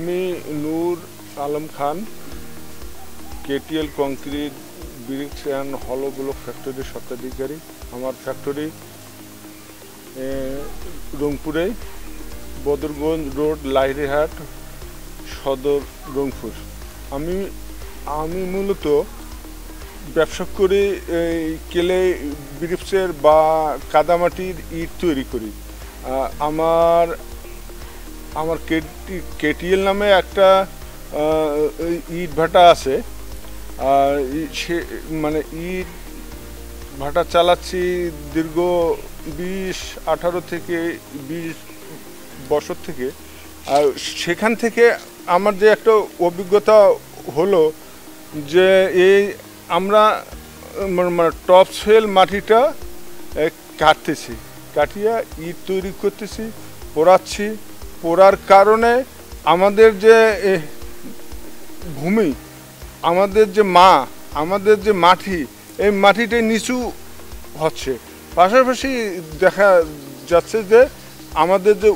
আমি নূর Alam Khan KTL concrete bricks and হলো block ফ্যাক্টরির স্বত্বাধিকারী। আমার ফ্যাক্টরি রংপুরে, বদরগঞ্জ রোড, লাহিড়িহাট সদর, রংপুর। আমি মূলত ব্যবসা করি কেলে ব্রিক্সের বা কাদামাটির ইট তৈরি করি। আমার KTL নামে একটা ইট ভাটা আছে। সে মানে ইট ভাটা চালাচ্ছি দীর্ঘ 18 থেকে 20 বছর থেকে। আর সেখান থেকে আমার যে একটা অভিজ্ঞতা হলো যে আমরা টপ সোয়েল মাটিটা কাটিয়ে ইট তৈরি করতেছি, পোড়াচ্ছি। পোড়ার কারণে আমাদের যে ভূমি, আমাদের যে মাটি, এই মাটিটা নিচু হচ্ছে। পাশাপাশি দেখা যাচ্ছে যে আমাদের যে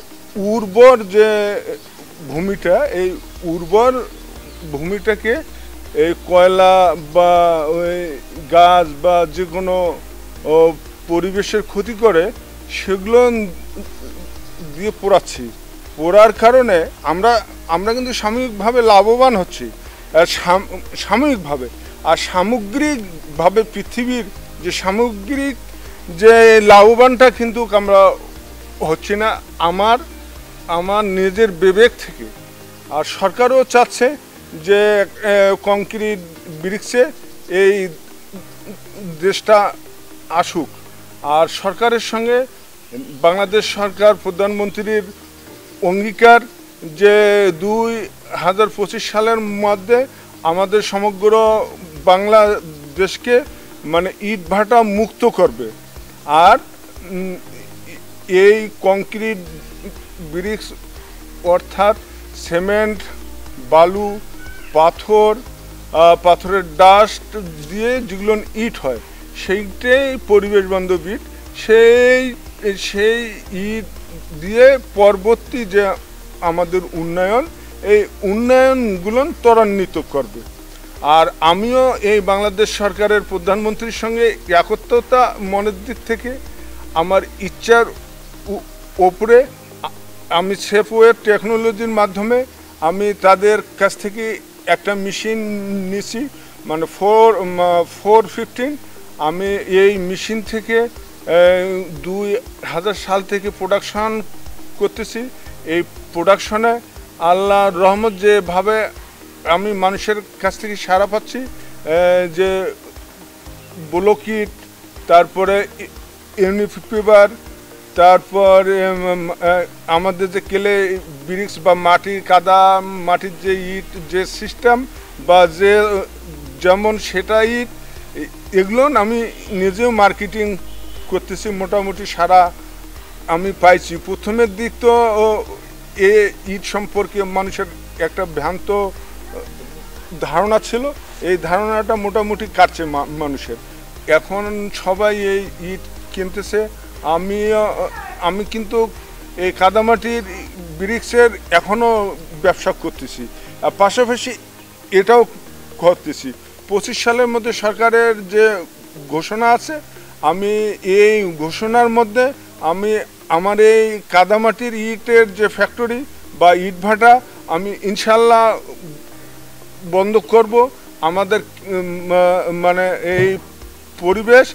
উর্বর যে ভূমিটা, এই উর্বর ভূমিটাকে এই কয়লা বা ওই গাছ বা যে কোনো পরিবেশের ক্ষতি করে সেগুলো দিয়ে পোড়াচ্ছি। পোড়ার কারণে আমরা কিন্তু সাময়িকভাবে লাভবান হচ্ছি, সাময়িকভাবে। আর সামগ্রিকভাবে পৃথিবীর যে সামগ্রিক যে লাভবানটা কিন্তু আমরা হচ্ছি না আমার নিজের বিবেক থেকে। আর সরকারও চাচ্ছে যে কংক্রিট ব্রিক্সে এই দেশটা আসুক। আর সরকারের সঙ্গে বাংলাদেশ সরকার, প্রধানমন্ত্রীর অঙ্গীকার যে 2025 সালের মধ্যে আমাদের সমগ্র বাংলাদেশকে ইট ভাটা মুক্ত করবে। আর এই কংক্রিট ব্রিক্স অর্থাৎ সিমেন্ট, বালু, পাথরের ডাস্ট দিয়ে যেগুলো ইট হয়, সেইটাই পরিবেশ বান্ধব ইট। সেই ইট দিয়ে পরবর্তী যে আমাদের এই উন্নয়নগুলো ত্বরান্বিত করবে। আর আমিও এই বাংলাদেশ সরকারের প্রধানমন্ত্রীর সঙ্গে একত্রতা মনের দিক থেকে আমার ইচ্ছার ওপরে আমি সেফওয়ে টেকনোলজির মাধ্যমে আমি তাদের কাছ থেকে একটা মেশিন নিছি, 415। আমি এই মেশিন থেকে 2000 সাল থেকে প্রোডাকশন করতেছি। এই প্রোডাকশনে আল্লাহর রহমত যেভাবে আমি মানুষের কাছ থেকে সাড়া পাচ্ছি, যে ব্লকিট, তারপরে ইউনিফিবার, তারপর আমাদের যে কেলে ব্রিক্স বা মাটির যে ইট যে সিস্টেম বা যেমন সেটা ইট, এগুলো আমি নিজেও মার্কেটিং করতেছি। মোটামুটি সারা আমি পাইছি। প্রথমের দিক তো ইট সম্পর্কে মানুষের একটা ভ্রান্ত ধারণা ছিল, এই ধারণাটা মোটামুটি কাটছে মানুষের। এখন সবাই এই ইট কিনতেছে। আমি কিন্তু এই কাদামাটির ব্রিক্সের এখনও ব্যবসা করতেছি, আর পাশাপাশি এটাও করতেছি। 25 সালের মধ্যে সরকারের যে ঘোষণা আছে, আমি এই ঘোষণার মধ্যে আমার এই কাদামাটির ইটের যে ফ্যাক্টরি বা ইট ভাটা আমি ইনশাল্লাহ বন্ধ করব। আমাদের এই পরিবেশ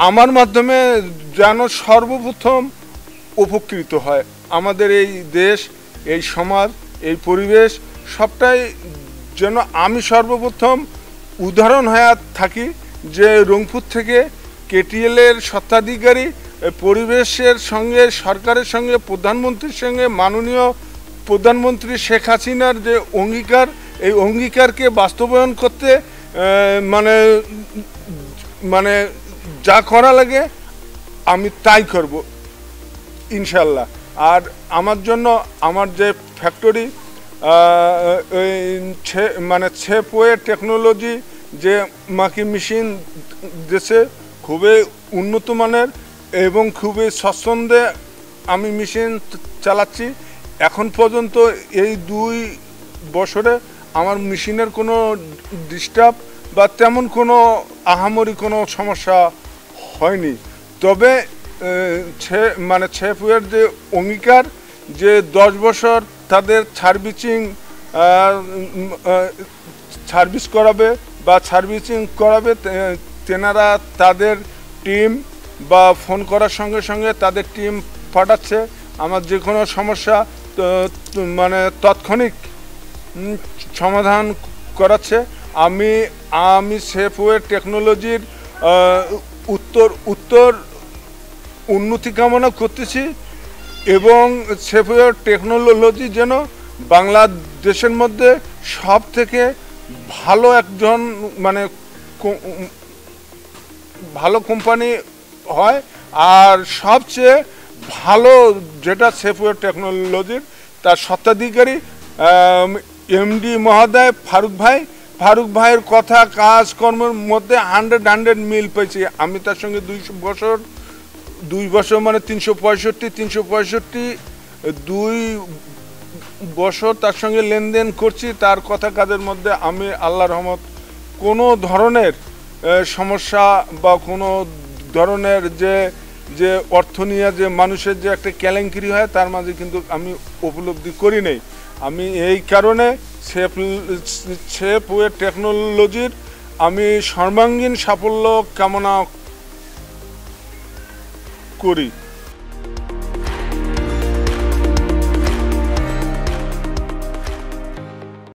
আমার মাধ্যমে যেন সর্বপ্রথম উপকৃত হয়। আমাদের এই দেশ, এই সমাজ, এই পরিবেশ সবটাই যেন আমি সর্বপ্রথম উদাহরণ হয়ে থাকি, যে রংপুর থেকে KTL-এর স্বত্বাধিকারী, পরিবেশের সঙ্গে, সরকারের সঙ্গে, প্রধানমন্ত্রীর সঙ্গে, মাননীয় প্রধানমন্ত্রী শেখ হাসিনার যে অঙ্গীকার, এই অঙ্গীকারকে বাস্তবায়ন করতে যা করা লাগে আমি তাই করব ইনশাল্লাহ। আর আমার জন্য আমার যে ফ্যাক্টরি সেফওয়ে টেকনোলজি যে মাকি মেশিন দেশে খুবই উন্নত মানের এবং খুবই স্বচ্ছন্দে আমি মেশিন চালাচ্ছি। এখন পর্যন্ত এই বছরে আমার মেশিনের কোনো ডিস্টার্ব বা তেমন কোনো আহামরি কোনো সমস্যা হয়নি। তবে মানে সেফওয়ের যে অঙ্গীকার যে 10 বছর তাদের সার্ভিস করাবে বা সার্ভিসিং করাবে, তেনারা তাদের টিম বা ফোন করার সঙ্গে সঙ্গে তাদের টিম পাঠাচ্ছে। আমার যে কোনো সমস্যা মানে তাৎক্ষণিক সমাধান করাচ্ছে। আমি সেফওয়ে টেকনোলজির উত্তর উন্নতি কামনা করতেছি এবং সেফওয়ে টেকনোলজি যেন বাংলাদেশের মধ্যে সব থেকে ভালো একজন মানে ভালো কোম্পানি হয়। আর সবচেয়ে ভালো যেটা সেফওয়ে টেকনোলজির তার স্বত্বাধিকারী এমডি মহোদয় ফারুক ভাইয়ের কথা কাজকর্মের মধ্যে 100 মিল পেয়েছি। আমি তার সঙ্গে 2 বছর মানে 365 2 বছর তার সঙ্গে লেনদেন করছি। তার কথা কাজের মধ্যে আমি আল্লাহর রহমত কোনো ধরনের সমস্যা বা কোনো ধরনের যে অর্থ নিয়ে যে মানুষের যে একটা কেলেঙ্কারি হয় তার মাঝে কিন্তু আমি উপলব্ধি করি নাই। আমি এই কারণে সেফওয়ে টেকনোলজির আমি সর্বাঙ্গীন সাফল্য কামনা করি।